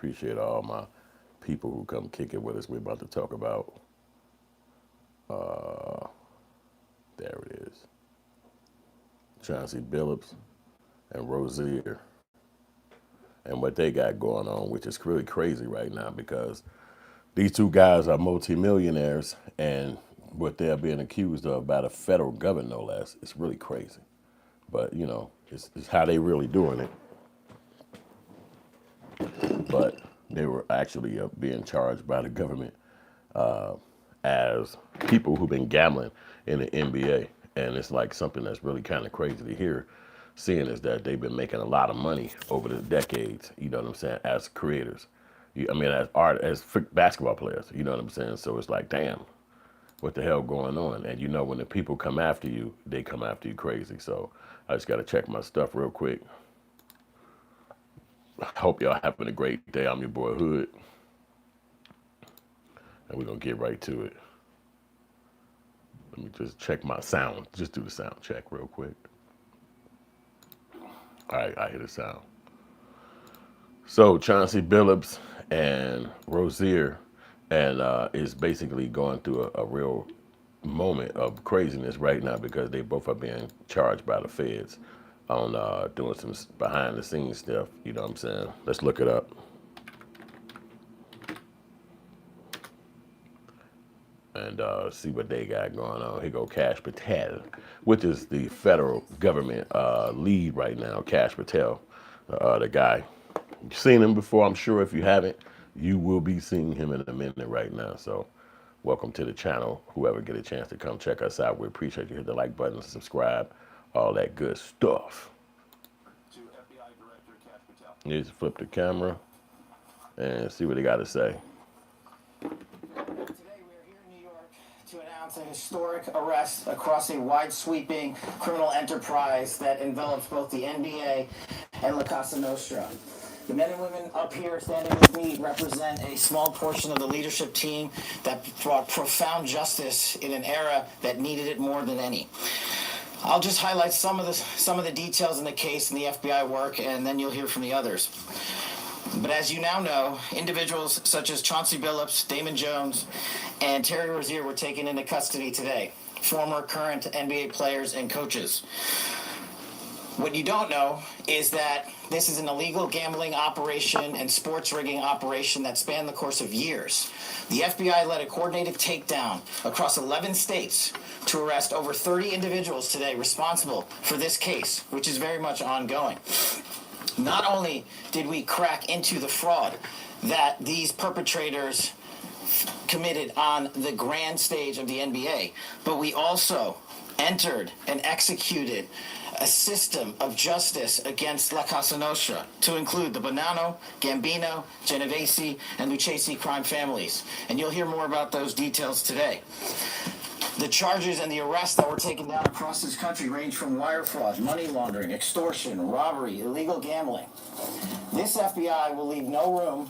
appreciate all my people who come kick it with us. We're about to talk about, uh, there it is, Chauncey Billups and Rozier, and what they got going on, which is really crazy right now because these two guys are multimillionaires, and what they're being accused of by the federal government, no less, it's really crazy. But it's how they really doing it. But they were actually being charged by the government as people who've been gambling in the NBA, and it's like something that's really kind of crazy to hear. Seeing is that they've been making a lot of money over the decades. You know what I'm saying? As creators, I mean, as basketball players. You know what I'm saying? So it's like, damn, what the hell going on? And when the people come after you, they come after you crazy. So I just got to check my stuff real quick. I hope y'all having a great day. I'm your boy Hood, and we're gonna get right to it. Let me just check my sound. Just do the sound check real quick. All right, I hear the sound. So Chauncey Billups and Rozier, and is basically going through a real moment of craziness right now because they both are being charged by the feds on doing some behind the scenes stuff. You know what I'm saying? Let's look it up. And see what they got going on. Here go Cash Patel, which is the federal government lead right now. Cash Patel, the guy. You've seen him before, I'm sure. If you haven't, you will be seeing him in a minute right now. So welcome to the channel. Whoever get a chance to come check us out, we appreciate you. Hit the like button, subscribe, all that good stuff. To FBI Director Cash Patel. Let's flip the camera and see what they got to say. To announce a historic arrest across a wide-sweeping criminal enterprise that envelops both the NBA and La Casa Nostra. The men and women up here standing with me represent a small portion of the leadership team that brought profound justice in an era that needed it more than any. I'll just highlight some of the details in the case and the FBI work, and then you'll hear from the others. But as you now know, individuals such as Chauncey Billups, Damon Jones, and Terry Rozier were taken into custody today. Former, current NBA players and coaches. What you don't know is that this is an illegal gambling operation and sports rigging operation that spanned the course of years. The FBI led a coordinated takedown across 11 states to arrest over 30 individuals today responsible for this case, which is very much ongoing. Not only did we crack into the fraud that these perpetrators committed on the grand stage of the NBA, but we also entered and executed a system of justice against La Casa Nostra to include the Bonanno, Gambino, Genovese, and Lucchese crime families. And you'll hear more about those details today. The charges and the arrests that were taken down across this country range from wire fraud, money laundering, extortion, robbery, illegal gambling. This FBI will leave no room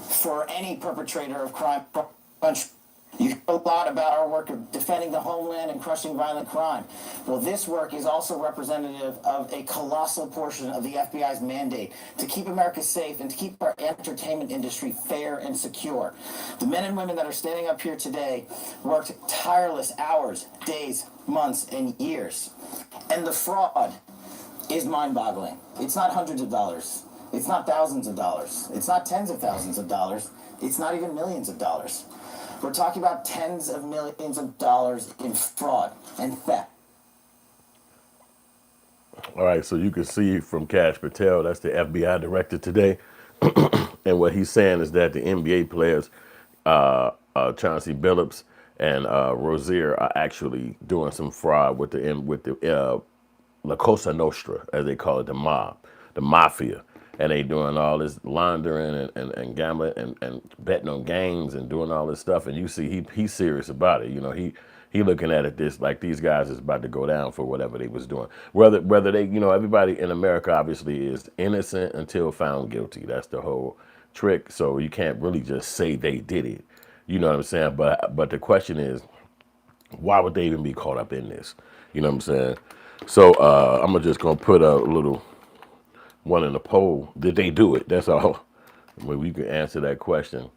for any perpetrator of crime. You hear a lot about our work of defending the homeland and crushing violent crime. Well, this work is also representative of a colossal portion of the FBI's mandate to keep America safe and to keep our entertainment industry fair and secure. The men and women that are standing up here today worked tireless hours, days, months, and years. And the fraud is mind-boggling. It's not hundreds of dollars. It's not thousands of dollars. It's not tens of thousands of dollars. It's not even millions of dollars. We're talking about tens of millions of dollars in fraud and theft. All right, so you can see from Cash Patel, that's the FBI director today. And what he's saying is that the NBA players, Chauncey Billups and Rozier, are actually doing some fraud with the La Cosa Nostra, as they call it, the mob, the mafia. And they doing all this laundering and gambling and betting on games and doing all this stuff. And you see he's serious about it. He looking at it this like these guys is about to go down for whatever they was doing. Whether they, everybody in America obviously is innocent until found guilty. That's the whole trick. So you can't really just say they did it. You know what I'm saying? But the question is, why would they even be caught up in this? You know what I'm saying? So I'm just gonna put a little one in the poll. Did they do it? That's all. Well, we can answer that question.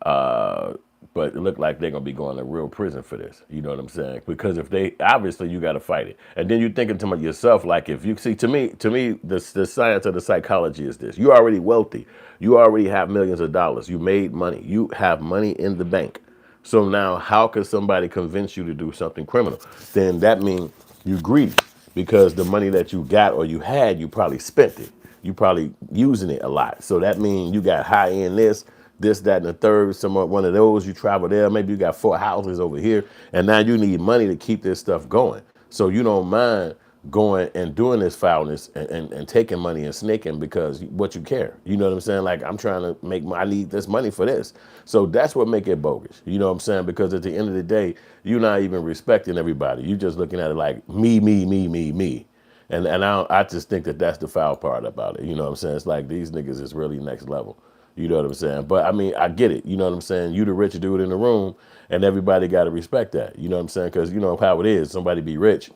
Uh, but it looked like they're gonna be going to real prison for this. You know what I'm saying? Because if they obviously you got to fight it, and then you're thinking to yourself like, if you see, to me, the science of the psychology is this: you're already wealthy, you already have millions of dollars, you made money, you have money in the bank. So now, how could somebody convince you to do something criminal? Then that means you greedy because the money that you got or you had, you probably spent it. You probably using it a lot. So that means you got high end this, that, and the third. One of those you travel there. Maybe you got 4 houses over here, and now you need money to keep this stuff going. So you don't mind going and doing this foulness and taking money and snaking because what you care. You know what I'm saying? Like, I'm trying to I need this money for this. So that's what make it bogus. You know what I'm saying? Because at the end of the day, you're not even respecting everybody. You're just looking at it like me, me, me, me, me. And I just think that that's the foul part about it. You know what I'm saying? It's like these niggas is really next level. You know what I'm saying? But I mean, I get it. You know what I'm saying? You the rich dude in the room, and everybody got to respect that. You know what I'm saying? Because you know how it is. Somebody be rich,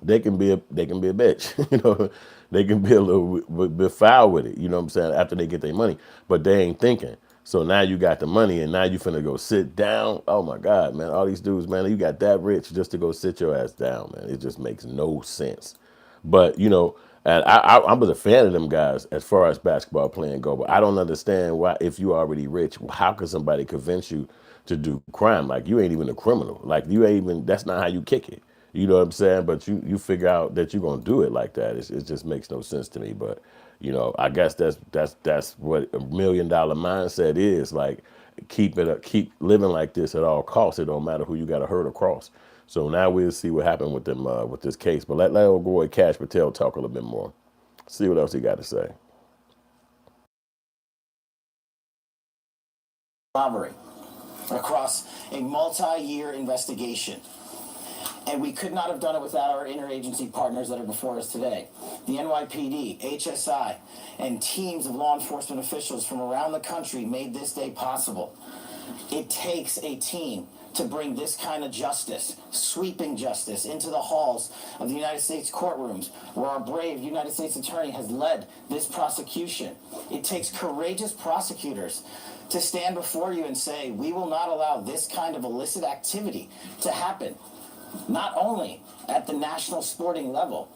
they can be a bitch. You know, they can be a little bit foul with it. You know what I'm saying? After they get their money, but they ain't thinking. So now you got the money, and now you finna go sit down. Oh my God, man! All these dudes, man, you got that rich just to go sit your ass down, man. It just makes no sense. But you know, and I was a fan of them guys as far as basketball playing go. But I don't understand why, if you already rich, how could somebody convince you to do crime? Like, you ain't even a criminal. Like, you ain't even. That's not how you kick it. You know what I'm saying? But you figure out that you're gonna do it like that. It just makes no sense to me. But you know, I guess that's what $1 million mindset is. Like, keep living like this at all costs. It don't matter who you got to hurt or cross. So now we'll see what happened with them with this case. But let old boy Cash Patel talk a little bit more. See what else he got to say. Robbery across a multi-year investigation. And we could not have done it without our interagency partners that are before us today. The NYPD, HSI, and teams of law enforcement officials from around the country made this day possible. It takes a team to bring this kind of justice, sweeping justice, into the halls of the United States courtrooms, where our brave United States attorney has led this prosecution. It takes courageous prosecutors to stand before you and say, we will not allow this kind of illicit activity to happen, not only at the national sporting level,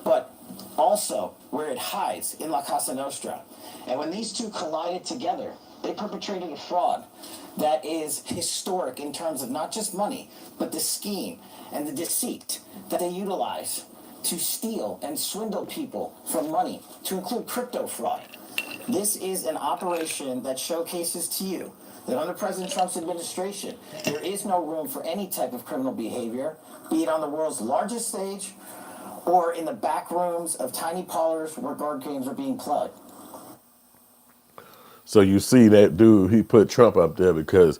but also where it hides in La Casa Nostra. And when these two collided together, they perpetrated a fraud that is historic in terms of not just money, but the scheme and the deceit that they utilize to steal and swindle people for money, to include crypto fraud. This is an operation that showcases to you that under President Trump's administration, there is no room for any type of criminal behavior, be it on the world's largest stage or in the back rooms of tiny parlors where guard games are being played. So you see that dude, he put Trump up there because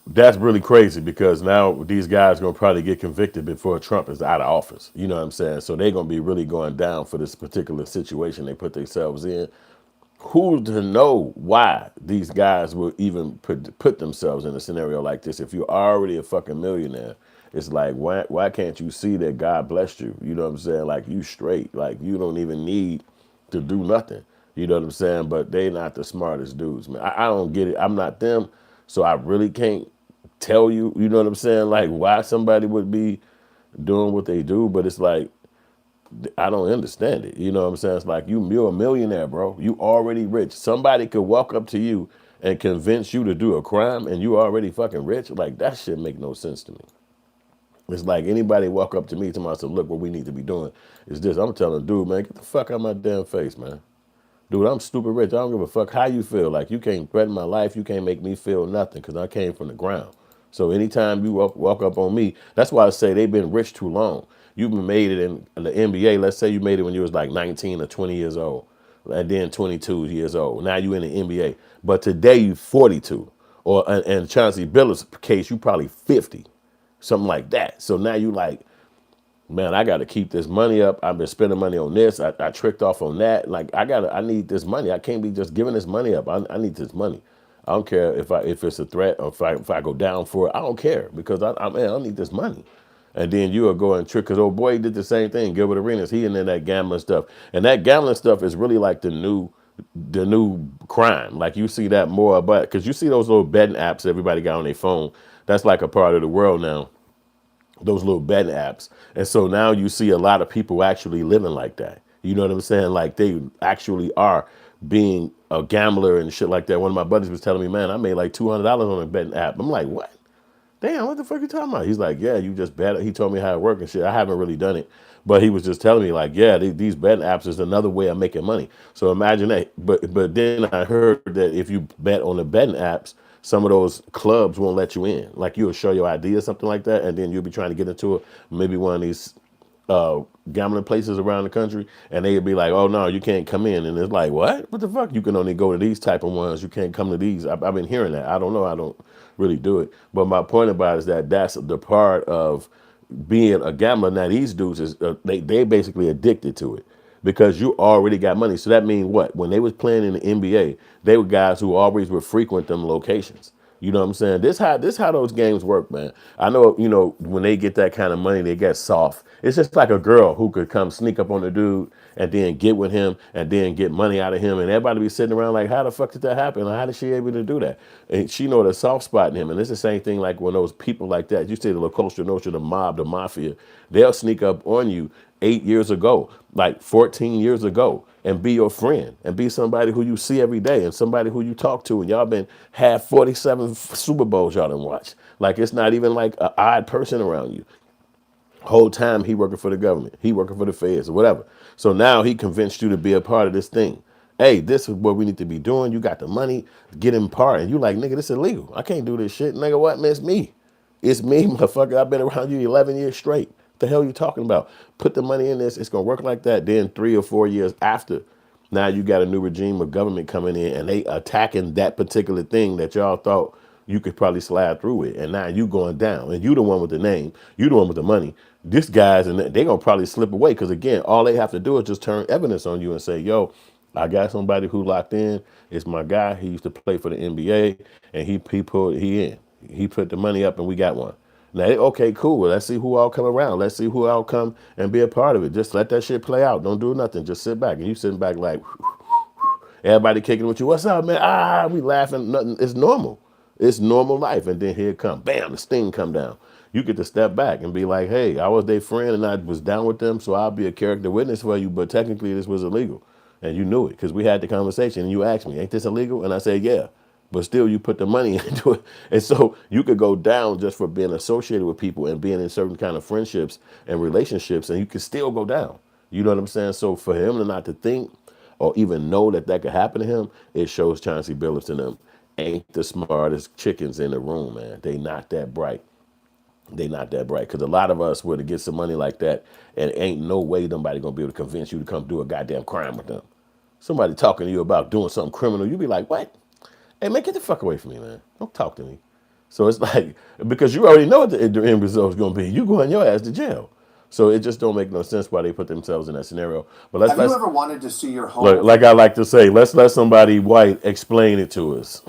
that's really crazy, because now these guys are going to probably get convicted before Trump is out of office. You know what I'm saying? So they're going to be really going down for this particular situation they put themselves in. Who to know why these guys will even put themselves in a scenario like this? If you're already a fucking millionaire, it's like, why can't you see that God blessed you? You know what I'm saying? Like, you straight. Like, you don't even need to do nothing. You know what I'm saying? But they not the smartest dudes, man. I don't get it. I'm not them, so I really can't tell you. You know what I'm saying? Like, why somebody would be doing what they do. But it's like, I don't understand it. You know what I'm saying? It's like, you're a millionaire, bro. You already rich. Somebody could walk up to you and convince you to do a crime, and you already fucking rich. Like, that shit make no sense to me. It's like anybody walk up to me to myself, look, what we need to be doing is this. I'm telling dude, man, get the fuck out of my damn face, man. Dude, I'm stupid rich. I don't give a fuck how you feel. Like, you can't threaten my life. You can't make me feel nothing, because I came from the ground. So anytime you walk up on me, that's why I say they've been rich too long. You've been made it in the NBA. Let's say you made it when you was like 19 or 20 years old, and then 22 years old. Now you in the NBA. But today you 42. Or in Chauncey Billups' case, you probably 50, something like that. So now you like, man, I got to keep this money up. I've been spending money on this. I tricked off on that. Like, I need this money. I can't be just giving this money up. I need this money. I don't care if it's a threat, or if I go down for it. I don't care, because I need this money. And then you will go and trick, because old boy did the same thing. Gilbert Arenas, he into that gambling stuff. And that gambling stuff is really like the new the new crime. Like you see that more, but because you see those little betting apps everybody got on their phone, that's like a part of the world now. Those little betting apps, and so now you see a lot of people actually living like that. You know what I'm saying? Like they actually are being a gambler and shit like that. One of my buddies was telling me, man, I made like $200 on a betting app. I'm like, what? Damn, what the fuck you talking about? He's like, yeah, you just bet. He told me how it worked and shit. I haven't really done it, but he was just telling me like, yeah, these betting apps is another way of making money. So imagine that. But then I heard that if you bet on the betting apps, some of those clubs won't let you in. Like you'll show your ID or something like that, and then you'll be trying to get into it. Maybe one of these uh, gambling places around the country, and they'd be like, "Oh no, you can't come in." And it's like, "What? What the fuck? You can only go to these type of ones. You can't come to these." I've been hearing that. I don't know. I don't really do it. But my point about it is that that's the part of being a gambler. Now these dudes is they basically addicted to it because you already got money. So that means what? When they was playing in the NBA, they were guys who always would frequent them locations. You know what I'm saying? This how those games work, man. I know, when they get that kind of money, they get soft. It's just like a girl who could come sneak up on the dude and then get with him and then get money out of him, and everybody be sitting around like, how the fuck did that happen? How did she able to do that? And she know the soft spot in him, and it's the same thing like when those people like that, you say the La Costa Nostra, the mob, the mafia, they'll sneak up on you 8 years ago, like 14 years ago, and be your friend and be somebody who you see every day and somebody who you talk to. And y'all been had 47 Super Bowls y'all done watched. Like it's not even like an odd person around you. Whole time he working for the government, he working for the feds or whatever. So now he convinced you to be a part of this thing. Hey, this is what we need to be doing. You got the money, get in part. And you like, nigga, this is illegal. I can't do this shit. Nigga, what, man? It's me. It's me, motherfucker. I've been around you 11 years straight. What the hell you talking about? Put the money in this. It's going to work like that. Then 3 or 4 years after, now you got a new regime of government coming in and they attacking that particular thing that y'all thought you could probably slide through it. And now you going down and you the one with the name. You the one with the money. This guy's, and they going to probably slip away because, again, all they have to do is just turn evidence on you and say, yo, I got somebody who locked in. It's my guy. He used to play for the NBA, and he put the money up, and we got one. Now, okay, cool. Well, let's see who all come around. Let's see who all come and be a part of it. Just let that shit play out. Don't do nothing. Just sit back, and you sitting back like everybody kicking with you. What's up, man? Ah, we laughing. Nothing. It's normal. It's normal life. And then here it come. Bam, the sting come down. You get to step back and be like, hey, I was their friend and I was down with them, so I'll be a character witness for you. But technically, this was illegal. And you knew it because we had the conversation and you asked me, ain't this illegal? And I said, yeah. But still, you put the money into it. And so you could go down just for being associated with people and being in certain kind of friendships and relationships, and you can still go down. You know what I'm saying? So for him to not to think or even know that that could happen to him, it shows Chauncey Billups and them ain't the smartest chickens in the room, man. They not that bright. They not that bright. Because a lot of us were to get some money like that, and ain't no way nobody going to be able to convince you to come do a goddamn crime with them. Somebody talking to you about doing something criminal, you be like, what? Hey, man, get the fuck away from me, man. Don't talk to me. So it's like, because you already know what the end result is going to be. You going your ass to jail. So it just don't make no sense why they put themselves in that scenario. But Have you ever wanted to see your home? like I like to say, let's let somebody white explain it to us.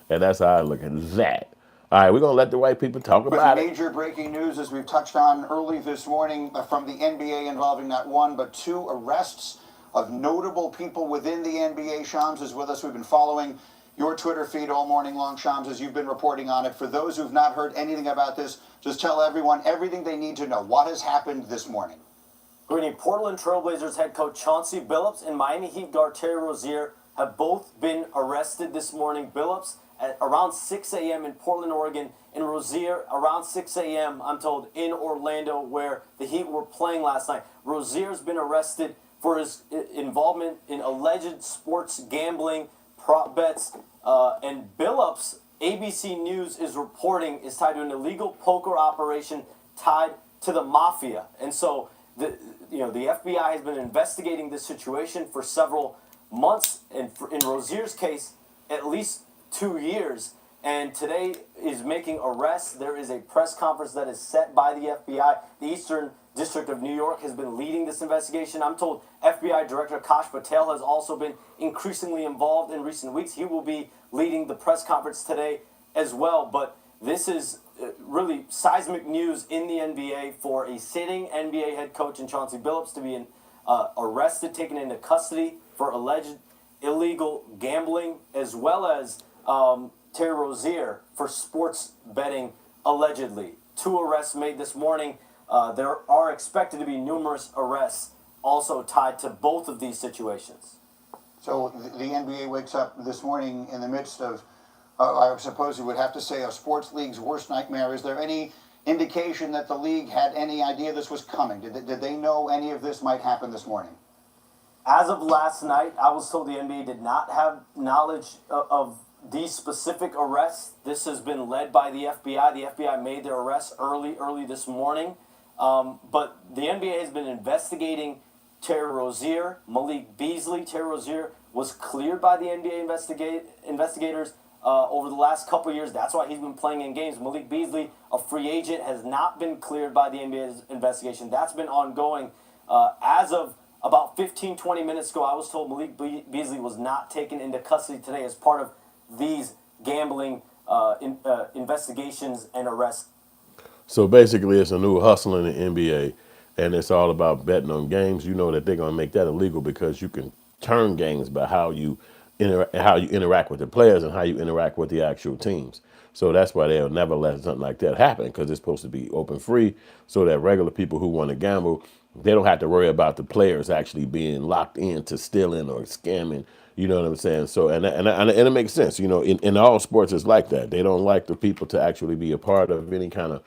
And that's how I look at that. All right, we're going to let the white people talk With about it. major breaking news, as we've touched on early this morning, from the NBA involving not one but two arrests of notable people within the NBA. Shams is with us. We've been following your Twitter feed all morning long, Shams, as you've been reporting on it. For those who've not heard anything about this, just tell everyone everything they need to know. What has happened this morning? Greeny, Portland Trailblazers head coach Chauncey Billups and Miami Heat guard Terry Rozier have both been arrested this morning. Billups at around 6 a.m. in Portland, Oregon, and Rozier around 6 a.m., I'm told, in Orlando, where the Heat were playing last night. Rozier's been arrested for his involvement in alleged sports gambling, prop bets, and Billups, ABC News is reporting, is tied to an illegal poker operation tied to the mafia. And so the FBI has been investigating this situation for several months, and in Rozier's case, at least 2 years. And today is making arrests. There is a press conference that is set by the FBI. The Eastern District of New York has been leading this investigation. I'm told FBI Director Kash Patel has also been increasingly involved in recent weeks. He will be leading the press conference today as well. But this is really seismic news in the NBA for a sitting NBA head coach in Chauncey Billups to be arrested, taken into custody for alleged illegal gambling, as well as Terry Rozier for sports betting, allegedly. 2 arrests made this morning. There are expected to be numerous arrests also tied to both of these situations. So the NBA wakes up this morning in the midst of, I suppose you would have to say, a sports league's worst nightmare. Is there any indication that the league had any idea this was coming? Did they know any of this might happen this morning? As of last night, I was told the NBA did not have knowledge of these specific arrests. This has been led by the FBI. The FBI made their arrests early this morning. But the NBA has been investigating Terry Rozier, Malik Beasley. Terry Rozier was cleared by the NBA investigators over the last couple of years. That's why he's been playing in games. Malik Beasley, a free agent, has not been cleared by the NBA's investigation. That's been ongoing. As of about 15-20 minutes ago, I was told Malik Beasley was not taken into custody today as part of these gambling investigations and arrests. So basically, it's a new hustle in the NBA, and it's all about betting on games. You know that they're going to make that illegal because you can turn games by how you interact with the players and how you interact with the actual teams. So that's why they'll never let something like that happen, because it's supposed to be open free so that regular people who want to gamble, they don't have to worry about the players actually being locked in to stealing or scamming. You know what I'm saying? So and it makes sense. You know, in all sports, it's like that. They don't like the people to actually be a part of any kind of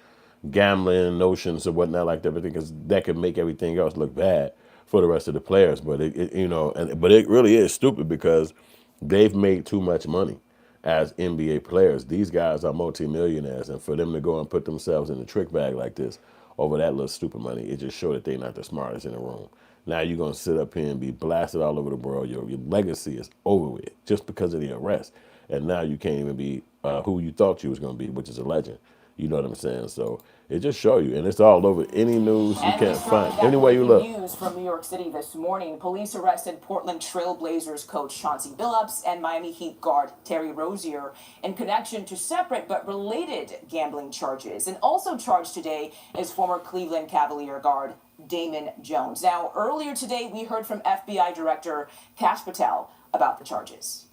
gambling notions or whatnot like that, because that could make everything else look bad for the rest of the players. But but it really is stupid because they've made too much money as NBA players. These guys are multimillionaires, and for them to go and put themselves in a trick bag like this over that little stupid money, it just shows that they're not the smartest in the room. Now you're gonna sit up here and be blasted all over the world. Your legacy is over with just because of the arrest, and now you can't even be who you thought you was gonna be, which is a legend. You know what I'm saying? So it just show you, and it's all over any news you can't find, anywhere you look. News from New York City this morning: police arrested Portland Trail Blazers coach Chauncey Billups and Miami Heat guard Terry Rozier in connection to separate but related gambling charges, and also charged today is former Cleveland Cavalier guard Damon Jones. Now, earlier today, we heard from FBI Director Cashapp about the charges.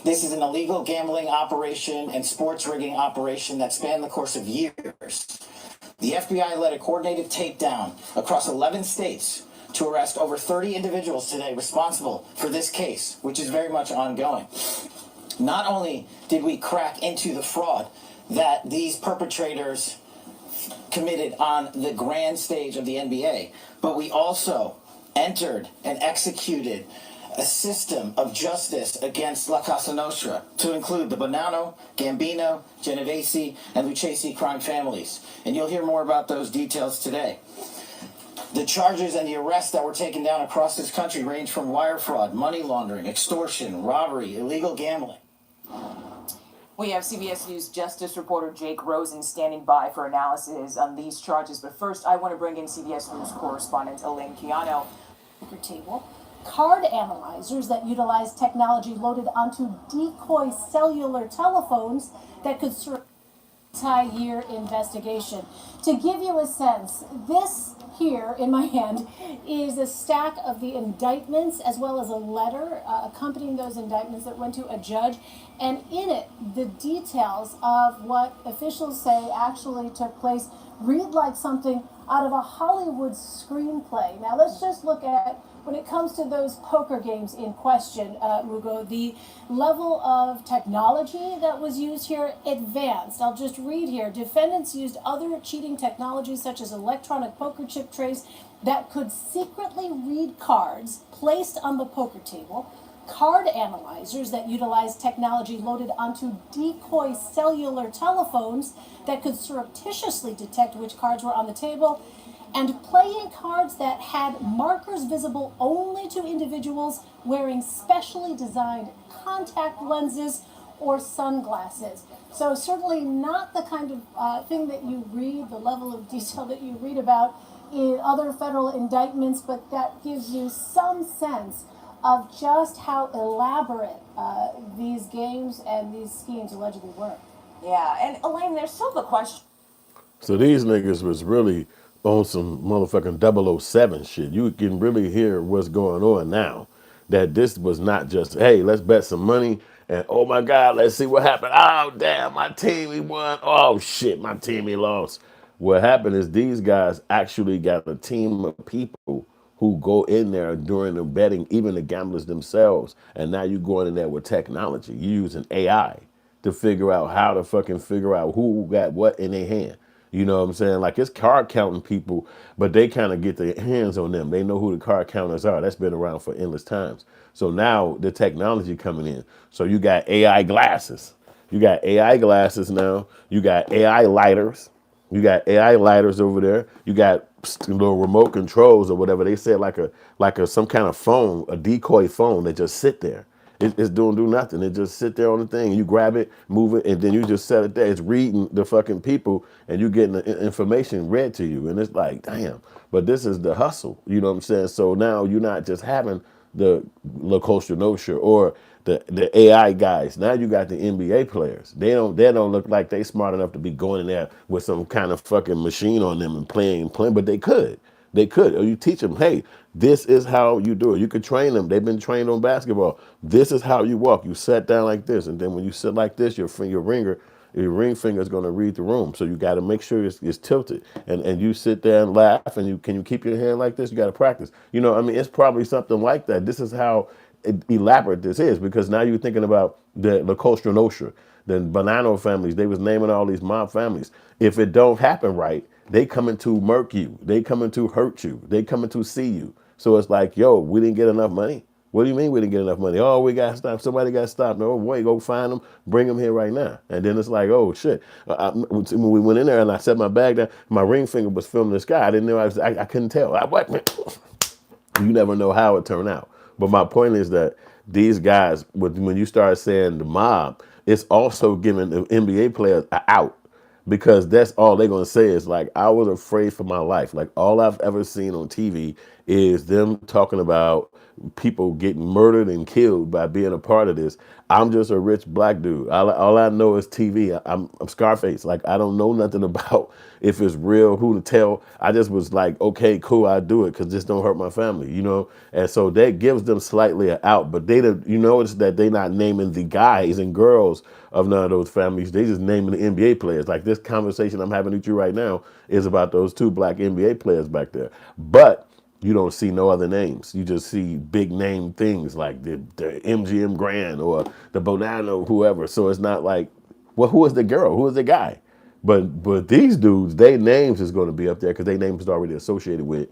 This is an illegal gambling operation and sports rigging operation that spanned the course of years. The FBI led a coordinated takedown across 11 states to arrest over 30 individuals today responsible for this case, which is very much ongoing. Not only did we crack into the fraud that these perpetrators committed on the grand stage of the NBA, but we also entered and executed a system of justice against La Cosa Nostra, to include the Bonanno, Gambino, Genovese, and Lucchese crime families. And you'll hear more about those details today. The charges and the arrests that were taken down across this country range from wire fraud, money laundering, extortion, robbery, illegal gambling. We have CBS News Justice reporter Jake Rosen standing by for analysis on these charges. But first, I want to bring in CBS News correspondent Elaine Quiano. Table. Card analyzers that utilize technology loaded onto decoy cellular telephones that could serve multi-year investigation. To give you a sense, this here in my hand is a stack of the indictments, as well as a letter accompanying those indictments that went to a judge, and in it the details of what officials say actually took place read like something out of a Hollywood screenplay. Now let's just look at, when it comes to those poker games in question, Mugo, the level of technology that was used here, advanced. I'll just read here. Defendants used other cheating technologies such as electronic poker chip trays that could secretly read cards placed on the poker table, card analyzers that utilize technology loaded onto decoy cellular telephones that could surreptitiously detect which cards were on the table, and playing cards that had markers visible only to individuals wearing specially designed contact lenses or sunglasses. So certainly not the kind of thing that you read, the level of detail that you read about in other federal indictments, but that gives you some sense of just how elaborate these games and these schemes allegedly were. Yeah, and Elaine, there's still the question. So these niggas was really on some motherfucking 007 shit. You can really hear what's going on now. that this was not just, hey, let's bet some money and oh my God, let's see what happened. Oh damn, my team he won. Oh shit, my team he lost. What happened is these guys actually got a team of people who go in there during the betting, even the gamblers themselves. And now you're going in there with technology. You're using AI to figure out how to fucking figure out who got what in their hand. You know what I'm saying? Like it's card counting people, but they kind of get their hands on them. They know who the card counters are. That's been around for endless times. So now the technology coming in. So you got AI glasses. You got AI glasses now. You got AI lighters. You got AI lighters over there. You got little remote controls or whatever they said, like a some kind of phone, a decoy phone that just sit there. It's doing do nothing. It just sit there on the thing. You grab it, move it, and then you just set it there. It's reading the fucking people, and you getting the information read to you. And it's like, damn. But this is the hustle. You know what I'm saying? So now you're not just having the La Costa Nostra or the AI guys. Now you got the NBA players. They don't look like they smart enough to be going in there with some kind of fucking machine on them and playing, but they could. They could. Or you teach them, hey, this is how you do it. You could train them. They've been trained on basketball. This is how you walk. You sit down like this, and then when you sit like this, your ring finger is going to read the room. So you got to make sure it's tilted. And you sit there and laugh, and can you keep your hand like this? You got to practice. You know, I mean, it's probably something like that. This is how elaborate this is, because now you're thinking about the La Costa Nostra, the Bonanno families. They was naming all these mob families. If it don't happen right, they coming to murk you. They coming to hurt you. They coming to see you. So it's like, yo, we didn't get enough money. What do you mean we didn't get enough money? Oh, we got stopped. Somebody got stopped. No, boy, go find them. Bring them here right now. And then it's like, oh shit. When we went in there and I set my bag down, my ring finger was filming the sky. I didn't know. I couldn't tell. You never know how it turned out. But my point is that these guys, when you start saying the mob, it's also giving the NBA players an out, because that's all they're going to say is like, I was afraid for my life. Like all I've ever seen on TV is them talking about people getting murdered and killed by being a part of this. I'm just a rich black dude. All I know is TV. I'm Scarface. Like I don't know nothing about if it's real, who to tell. I just was like, okay, cool, I do it because this don't hurt my family, you know. And so that gives them slightly an out. But you notice that they not naming the guys and girls of none of those families. They just naming the NBA players. Like this conversation I'm having with you right now is about those two black NBA players back there. But you don't see no other names. You just see big name things like the MGM Grand or the Bonanno, whoever. So it's not like, well, who is the girl? Who is the guy? But these dudes, their names is going to be up there because their names is already associated with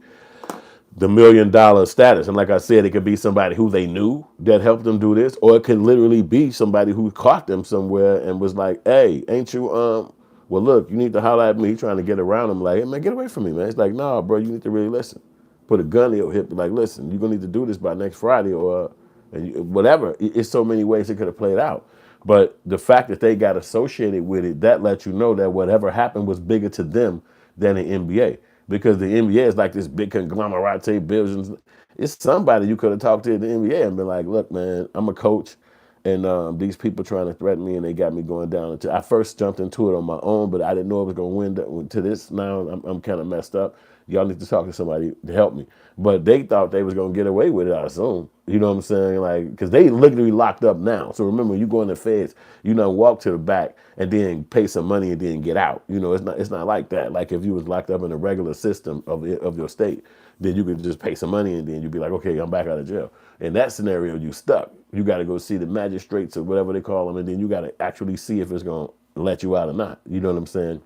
the $1 million status. And like I said, it could be somebody who they knew that helped them do this, or it could literally be somebody who caught them somewhere and was like, hey, ain't you, well, look, you need to holler at me, trying to get around them. Like, hey, man, get away from me, man. It's like, nah, bro, you need to really listen. Put a gun in your hip, like, listen, you're going to need to do this by next Friday or whatever. It's so many ways it could have played out. But the fact that they got associated with it, that lets you know that whatever happened was bigger to them than the NBA. Because the NBA is like this big conglomerate, billions. It's somebody you could have talked to at the NBA and been like, look, man, I'm a coach, and these people trying to threaten me, and they got me going down. I first jumped into it on my own, but I didn't know it was going to win to this. Now I'm kind of messed up. Y'all need to talk to somebody to help me. But they thought they was going to get away with it, I assume. You know what I'm saying? Like, because they literally locked up now. So remember, you go in the feds, you know, walk to the back and then pay some money and then get out. You know, it's not like that. Like if you was locked up in a regular system of your state, then you could just pay some money and then you'd be like, okay, I'm back out of jail. In that scenario, you stuck. You got to go see the magistrates or whatever they call them, and then you got to actually see if it's going to let you out or not. You know what I'm saying?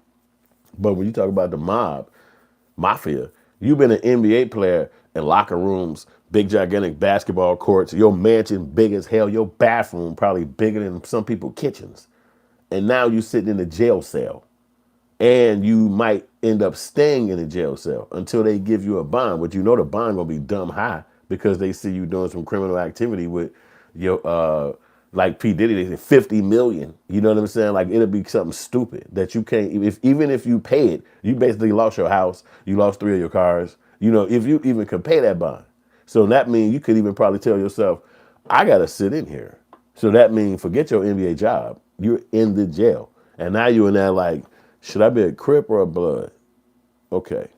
But when you talk about the mafia, you've been an NBA player in locker rooms, big gigantic basketball courts, your mansion big as hell, your bathroom probably bigger than some people's kitchens. And now you sitting in a jail cell. And you might end up staying in a jail cell until they give you a bond, but you know the bond gonna be dumb high because they see you doing some criminal activity with your like P. Diddy, they say 50 million. You know what I'm saying? Like it'll be something stupid that you can't, even if you pay it, you basically lost your house, you lost 3 of your cars, you know, if you even could pay that bond. So that means you could even probably tell yourself, I gotta sit in here. So that means forget your NBA job. You're in the jail. And now you're in there like, should I be a Crip or a Blood? Okay.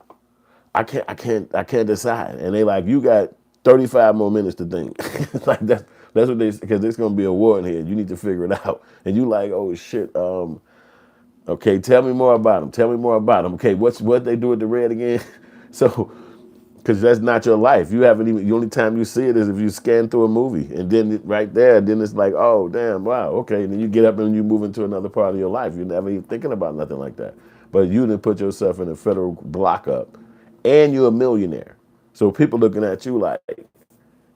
I can't decide. And they like, you got 35 more minutes to think. Like that's what they, because there's gonna be a war in here. You need to figure it out. And you like, oh shit. Okay, tell me more about them. Tell me more about them. Okay, what they do at the red again? So, because that's not your life. You haven't even. The only time you see it is if you scan through a movie, and then right there, then it's like, oh damn, wow, okay. And then you get up and you move into another part of your life. You're never even thinking about nothing like that. But you didn't put yourself in a federal lockup, and you're a millionaire. So people looking at you like,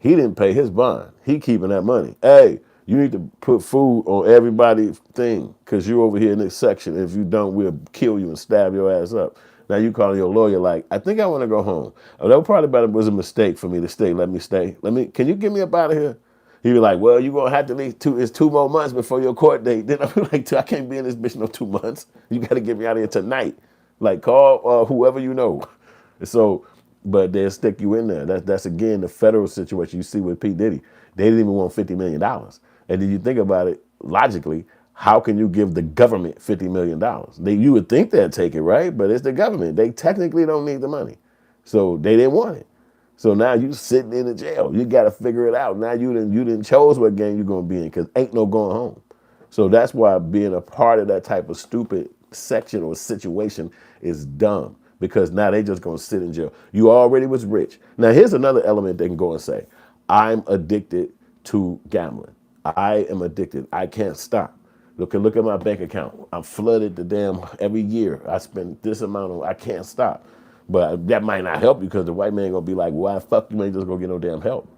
he didn't pay his bond. He keeping that money. Hey, you need to put food on everybody's thing because you're over here in this section. If you don't, we'll kill you and stab your ass up. Now you calling your lawyer like, I think I want to go home. Oh, that probably about it was a mistake for me to stay. Let me stay. Can you get me up out of here? He be like, well, you're going to have to leave it's 2 more months before your court date. Then I'm like, I can't be in this bitch no 2 months. You got to get me out of here tonight. Like, call whoever you know. So, but they'll stick you in there. That's again the federal situation you see with P. Diddy. They didn't even want $50 million. And then you think about it logically, how can you give the government $50 million? You would think they'd take it, right? But it's the government. They technically don't need the money. So they didn't want it. So now you sitting in the jail. You got to figure it out. Now you didn't chose what game you're going to be in because ain't no going home. So that's why being a part of that type of stupid section or situation is dumb because now they just going to sit in jail. You already was rich. Now here's another element they can go and say, I'm addicted to gambling. I am addicted. I can't stop. Look at my bank account. I'm flooded the damn every year. I spend this amount of, I can't stop. But that might not help you because the white man gonna be like, why the fuck you ain't just gonna get no damn help?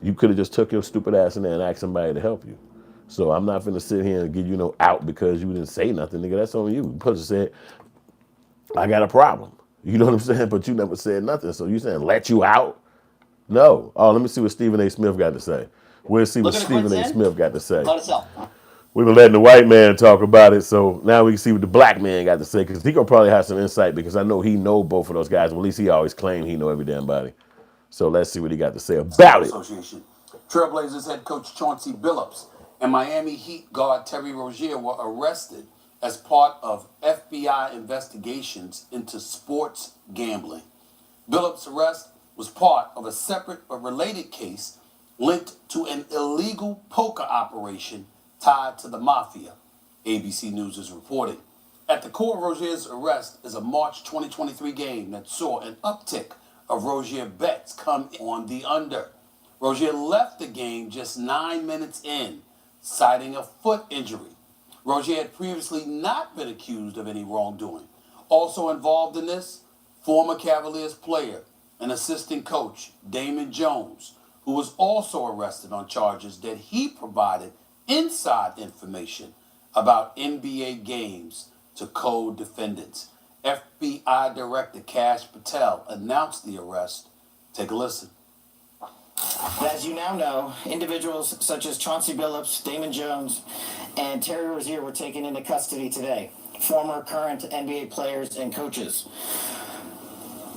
You could have just took your stupid ass in there and asked somebody to help you. So I'm not finna sit here and give you no out because you didn't say nothing, nigga. That's on you. You supposed to say, I got a problem. You know what I'm saying? But you never said nothing. So you saying let you out? No. Oh, let me see what Stephen A. Smith got to say. We'll see what Stephen A. Smith got to say. We've been letting the white man talk about it, so now we can see what the black man got to say, because he gonna probably have some insight, because I know he know both of those guys. Well, at least he always claimed he know every damn body. So let's see what he got to say about it. Association. Trailblazers head coach Chauncey Billups and Miami Heat guard Terry Rozier were arrested as part of FBI investigations into sports gambling. Billups' arrest was part of a separate but related case linked to an illegal poker operation tied to the mafia, ABC News is reporting. At the core of Rozier's arrest is a March 2023 game that saw an uptick of Rozier bets come on the under. Rozier left the game just 9 minutes in, citing a foot injury. Rozier had previously not been accused of any wrongdoing. Also involved in this, former Cavaliers player and assistant coach Damon Jones, who was also arrested on charges that he provided inside information about NBA games to co-defendants. FBI Director Cash Patel announced the arrest. Take a listen. As you now know, individuals such as Chauncey Billups, Damon Jones, and Terry Rozier were taken into custody today. Former, current NBA players and coaches.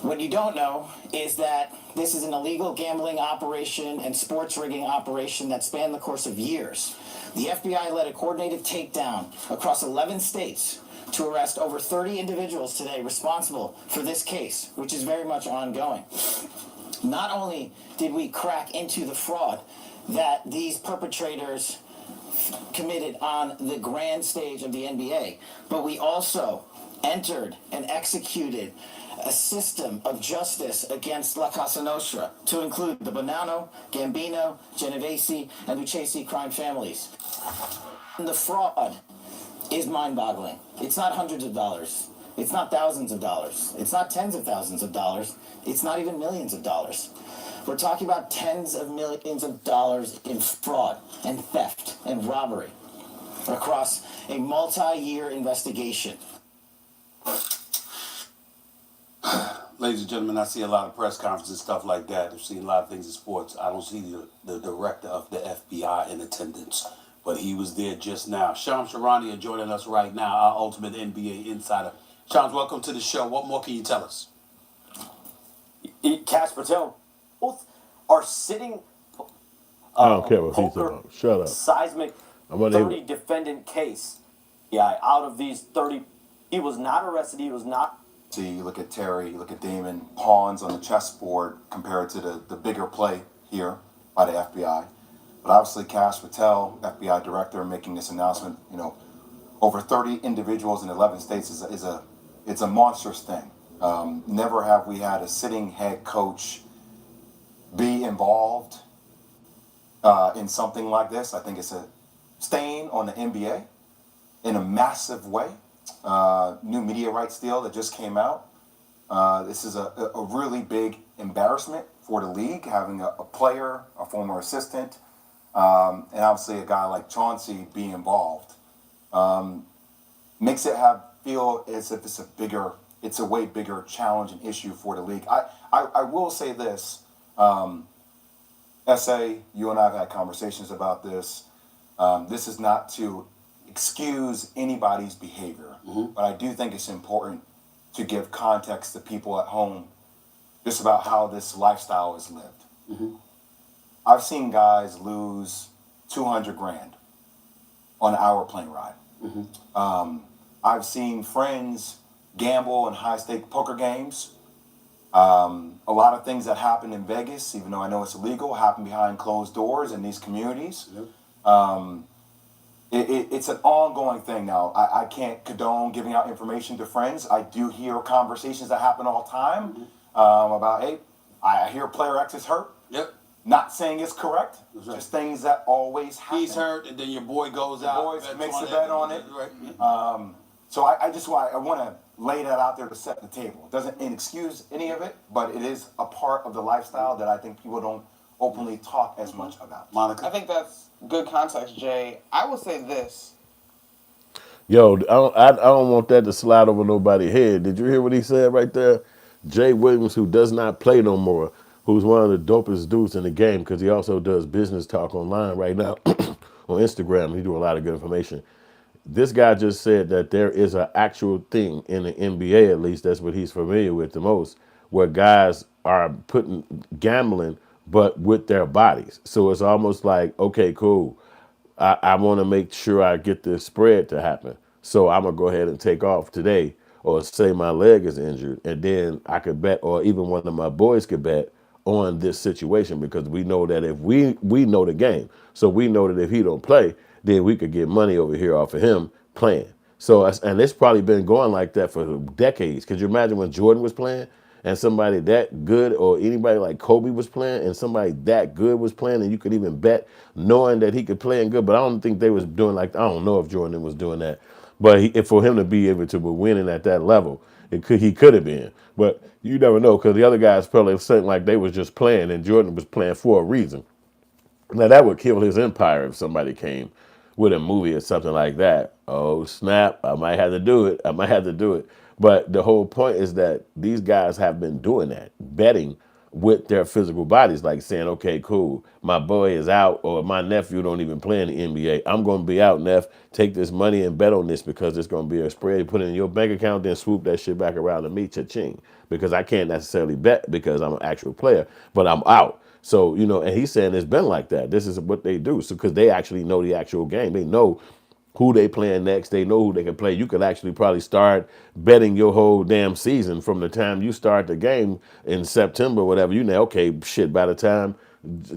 What you don't know is that this is an illegal gambling operation and sports rigging operation that spanned the course of years. The FBI led a coordinated takedown across 11 states to arrest over 30 individuals today responsible for this case, which is very much ongoing. Not only did we crack into the fraud that these perpetrators committed on the grand stage of the NBA, but we also entered and executed a system of justice against La Cosa Nostra, to include the Bonanno, Gambino, Genovese, and Lucchese crime families. And the fraud is mind-boggling. It's not hundreds of dollars. It's not thousands of dollars. It's not tens of thousands of dollars. It's not even millions of dollars. We're talking about tens of millions of dollars in fraud and theft and robbery across a multi-year investigation. Ladies and gentlemen, I see a lot of press conferences and stuff like that. I've seen a lot of things in sports. I don't see the director of the FBI in attendance, but he was there just now. Shams Charania joining us right now, our ultimate NBA insider. Shams, welcome to the show. What more can you tell us? Cash Patel, both are sitting. I don't care what he's talking about. Shut up. Seismic 30 defendant case. Yeah, out of these 30, he was not arrested. He was not See, you look at Terry, you look at Damon, pawns on the chessboard compared to the bigger play here by the FBI. But obviously, Cash Patel, FBI director, making this announcement, over 30 individuals in 11 states it's a monstrous thing. Never have we had a sitting head coach be involved in something like this. I think it's a stain on the NBA in a massive way. New media rights deal that just came out. This is a really big embarrassment for the league, having a player, a former assistant, and obviously a guy like Chauncey being involved. Makes it feel as if it's a way bigger challenge and issue for the league. I will say this, SA, you and I have had conversations about this. This is not to excuse anybody's behavior, but I do think it's important to give context to people at home just about how this lifestyle is lived. I've seen guys lose 200 grand on an hour plane ride. I've seen friends gamble in high-stake poker games. A lot of things that happen in Vegas, even though I know it's illegal, happen behind closed doors in these communities. It's an ongoing thing now. I can't condone giving out information to friends. I do hear conversations that happen all the time about, hey, I hear player X is hurt. Yep. Not saying it's correct, just things that always happen. He's hurt, and then your boy goes out. Boys makes a bet on it. Right. So I want to lay that out there to set the table. It doesn't excuse any of it, but it is a part of the lifestyle that I think people don't openly talk as much about. Monica? I think that's good context, Jay. I will say this. Yo, I don't want that to slide over nobody's head. Did you hear what he said right there? Jay Williams, who does not play no more, who's one of the dopest dudes in the game because he also does business talk online right now on Instagram. He do a lot of good information. This guy just said that there is an actual thing in the NBA, at least that's what he's familiar with the most, where guys are gambling, but with their bodies. So it's almost like, okay, cool. I want to make sure I get this spread to happen. So I'm going to go ahead and take off today, or say my leg is injured, and then I could bet, or even one of my boys could bet on this situation, because we know that if we know the game, so we know that if he don't play, then we could get money over here off of him playing. So, and it's probably been going like that for decades. Could you imagine when Jordan was playing and somebody that good, or anybody like Kobe was playing and somebody that good was playing, and you could even bet knowing that he could play and good? But I don't think they was doing like, I don't know if Jordan was doing that. But for him to be able to be winning at that level, he could have been. But you never know, because the other guys probably something like they was just playing, and Jordan was playing for a reason. Now that would kill his empire if somebody came with a movie or something like that. Oh snap! I might have to do it. But the whole point is that these guys have been doing that, betting with their physical bodies, like saying, okay, cool, my boy is out, or my nephew don't even play in the NBA. I'm going to be out, Neff. Take this money and bet on this, because it's going to be a spread. Put it in your bank account, then swoop that shit back around to me, cha-ching. Because I can't necessarily bet because I'm an actual player, but I'm out. So, and he's saying it's been like that. This is what they do. So, because they actually know the actual game. They know who they playing next. They know who they can play. You could actually probably start betting your whole damn season from the time you start the game in September, whatever. You know, okay, shit, by the time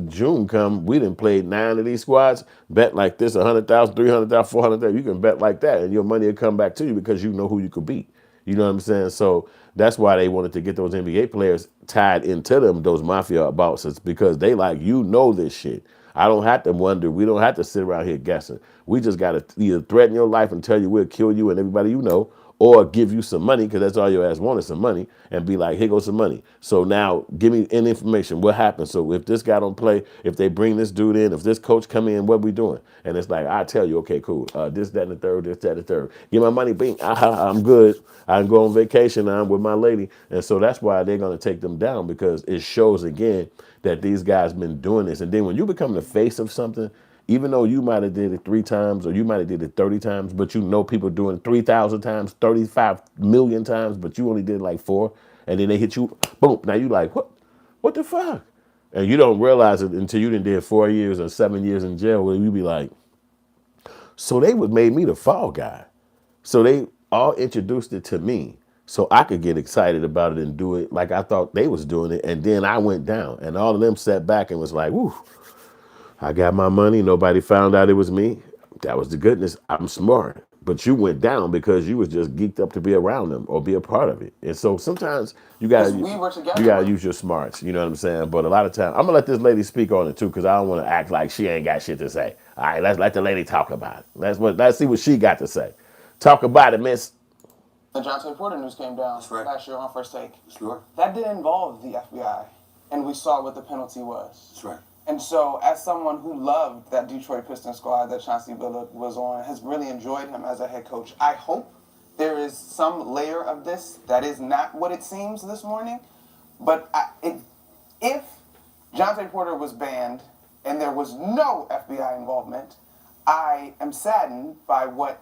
June come, we done played 9 of these squads, bet like this, 100,000, 300,000, 400,000. You can bet like that, and your money will come back to you because you know who you could beat. You know what I'm saying? So that's why they wanted to get those NBA players tied into them, those mafia bosses, because they like, this shit. I don't have to wonder. We don't have to sit around here guessing. We just got to either threaten your life and tell you we'll kill you and everybody you know, or give you some money, because that's all your ass wanted, some money, and be like, here goes some money. So now give me any information. What happens? So if this guy don't play, if they bring this dude in, if this coach come in, what we doing? And it's like, I tell you, okay, cool. This, that, and the third, this, that, and the third. Get my money, bing, I'm good. I can go on vacation. I'm with my lady. And so that's why they're going to take them down, because it shows again that these guys been doing this. And then when you become the face of something, even though you might have did it 3 times, or you might have did it 30 times, but you know people doing it 3,000 times, 35 million times, but you only did like 4, and then they hit you, boom. Now you like, what the fuck? And you don't realize it until you done did 4 years or 7 years in jail, where you be like, so they made me the fall guy. So they all introduced it to me. so I could get excited about it and do it like I thought they was doing it. And then I went down, and all of them sat back and was like, "Woo, I got my money. Nobody found out it was me. That was the goodness. I'm smart." But you went down because you was just geeked up to be around them or be a part of it. And so sometimes Because we were together. you gotta use your smarts. You know what I'm saying? But a lot of times, I'm gonna let this lady speak on it too, because I don't want to act like she ain't got shit to say. All right, let's let the lady talk about it. Let's see what she got to say. Talk about it, miss. The Jonte Porter news came down right. last year on First Take. Sure. That did involve the FBI, and we saw what the penalty was. That's right. And so, as someone who loved that Detroit Pistons squad that Chauncey Billups was on, has really enjoyed him as a head coach, I hope there is some layer of this that is not what it seems this morning. But if Jonte Porter was banned and there was no FBI involvement, I am saddened by what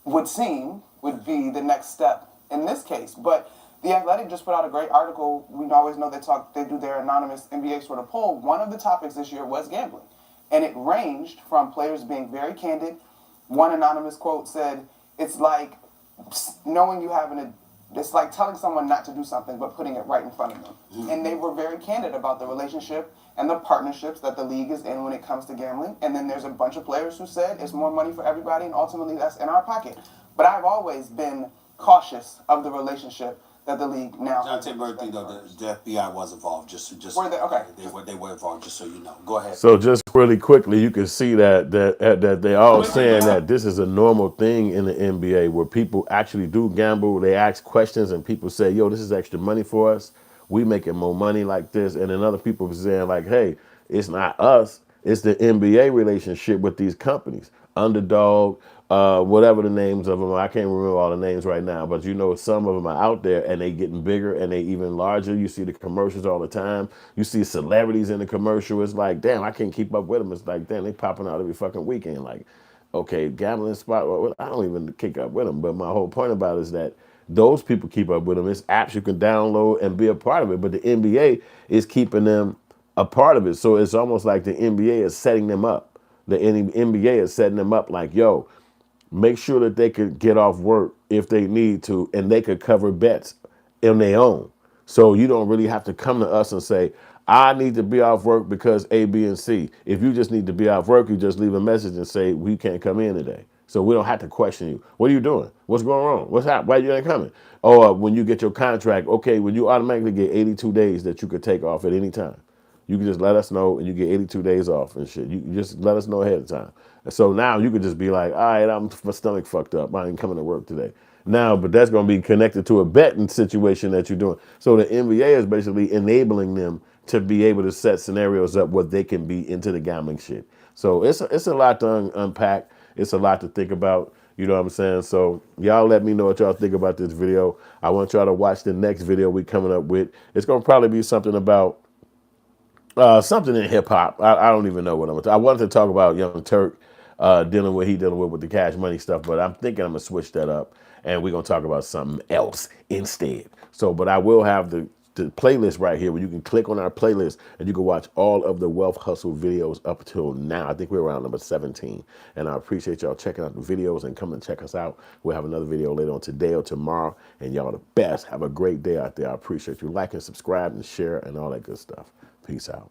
would seem would be the next step in this case. But The Athletic just put out a great article. We always know they do their anonymous NBA sort of poll. One of the topics this year was gambling. And it ranged from players being very candid. One anonymous quote said, it's like knowing you have it's like telling someone not to do something but putting it right in front of them. Mm-hmm. And they were very candid about the relationship and the partnerships that the league is in when it comes to gambling. And then there's a bunch of players who said it's more money for everybody and ultimately that's in our pocket. But I've always been cautious of the relationship that the league now. Jonte Murphy, though, the FBI was involved. Just were they? Okay. They were involved. Just so you know. Go ahead. So just really quickly, you can see that they all saying that this is a normal thing in the NBA where people actually do gamble. They ask questions and people say, "Yo, this is extra money for us. We making more money like this." And then other people are saying like, "Hey, it's not us. It's the NBA relationship with these companies, Underdog." Whatever the names of them are. I can't remember all the names right now, but you know some of them are out there and they getting bigger and they even larger. You see the commercials all the time. You see celebrities in the commercial. It's like, damn, I can't keep up with them. It's like, damn, they popping out every fucking weekend. Like, okay, gambling spot. Well, I don't even kick up with them. But my whole point about it is that those people keep up with them. It's apps you can download and be a part of it. But the NBA is keeping them a part of it. So it's almost like the NBA is setting them up. The NBA is setting them up like, yo, make sure that they could get off work if they need to, and they could cover bets on their own. So you don't really have to come to us and say, I need to be off work because A, B, and C. If you just need to be off work, you just leave a message and say, we can't come in today. So we don't have to question you. What are you doing? What's going on? What's happening? Why you ain't coming? Or when you get your contract, okay, when you automatically get 82 days that you could take off at any time. You can just let us know and you get 82 days off and shit. You just let us know ahead of time. So now you could just be like, all right, my stomach fucked up. I ain't coming to work today. Now, but that's going to be connected to a betting situation that you're doing. So the NBA is basically enabling them to be able to set scenarios up where they can be into the gambling shit. So it's a lot to unpack. It's a lot to think about. You know what I'm saying? So y'all let me know what y'all think about this video. I want y'all to watch the next video we coming up with. It's going to probably be something about something in hip hop. I don't even know what I'm going to talk. I wanted to talk about Young Turk dealing with the Cash Money stuff, but I'm thinking I'm going to switch that up and we're going to talk about something else instead. So, but I will have the playlist right here where you can click on our playlist and you can watch all of the Wealth Hustle videos up till now. I think we're around number 17. And I appreciate y'all checking out the videos and come and check us out. We'll have another video later on today or tomorrow. And y'all the best. Have a great day out there. I appreciate you. Like and subscribe and share and all that good stuff. Peace out.